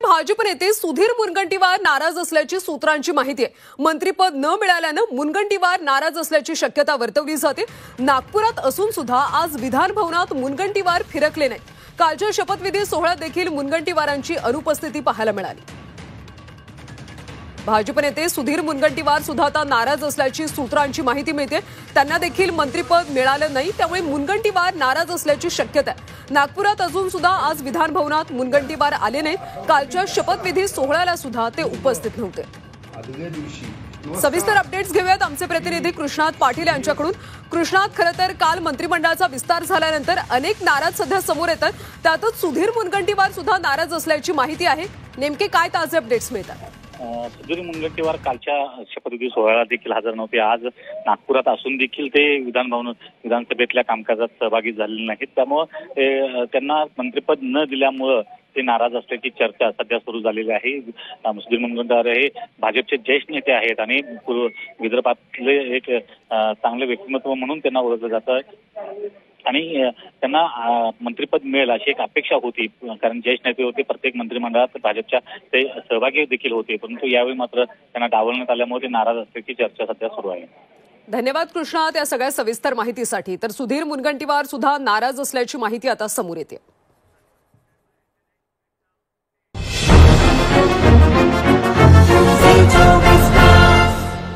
भाजप नेते सुधीर मुनगंटीवार नाराज असल्याची सूत्रांची माहिती आहे। मंत्रिपद न मिळाल्यानं मुनगंटीवार नाराज असल्याची शक्यता वर्तवली जाते। नागपुरात असून सुद्धा आज विधान भवनात मुनगंटीवार फिरकले नाही। कालच्या शपथविधी सोहळ्यात देखील मुनगंटीवारांची अनुपस्थिती पाहायला मिळाली। भाजप नेते सुधीर मुनगंटीवार सुद्धा आता नाराज असल्याची सूत्रांची माहिती मिळते। त्यांना देखील मंत्रिपद मिळालं नाही, त्यामुळे मुनगंटीवार नाराज असल्याची शक्यता आहे। नागपुरात अजून सुद्धा आज विधान भवनात मुनगंटीवार आले नाहीत। कालच्या शपथविधी सोहळ्याला सुद्धा ते उपस्थित नव्हते। सविस्तर अपडेट्स घेऊयात आमचे प्रतिनिधी कृष्णात पाटील यांच्याकडून। कृष्णात, खरं तर काल मंत्रिमंडळाचा विस्तार झाल्यानंतर अनेक नाराज सध्या समोर येतात, त्यातच सुधीर मुनगंटीवार सुद्धा नाराज असल्याची माहिती आहे। नेमके काय ताजे अपडेट्स मिळतात? सुधीर मुनगंटीवार कालच्या शपथविधी सोहळ्याला देखील हजर नव्हते। आज नागपुरात असून देखील ते विधानसभेतल्या कामकाजात सहभागी झालेले नाहीत, त्यामुळे त्यांना मंत्रिपद न दिल्यामुळे ते नाराज असल्याची चर्चा सध्या सुरू झालेली आहे। सुधीर मुनगंटीवार हे भाजपचे ज्येष्ठ नेते आहेत आणि विदर्भातले एक चांगले व्यक्तिमत्व म्हणून त्यांना ओळखलं जातं आणि त्यांना मंत्रिपद मिळेल अशी एक अपेक्षा होती, कारण ज्येष्ठ नेते होते, प्रत्येक मंत्रिमंडळात भाजपच्या ते सहभागी देखील होते, परंतु यावेळी मात्र त्यांना डावलण्यात आल्यामुळे ते नाराज असल्याची चर्चा सध्या सुरू आहे। धन्यवाद कृष्णा, त्या सगळ्या सविस्तर माहितीसाठी। तर सुधीर मुनगंटीवार सुद्धा नाराज असल्याची माहिती आता समोर येते।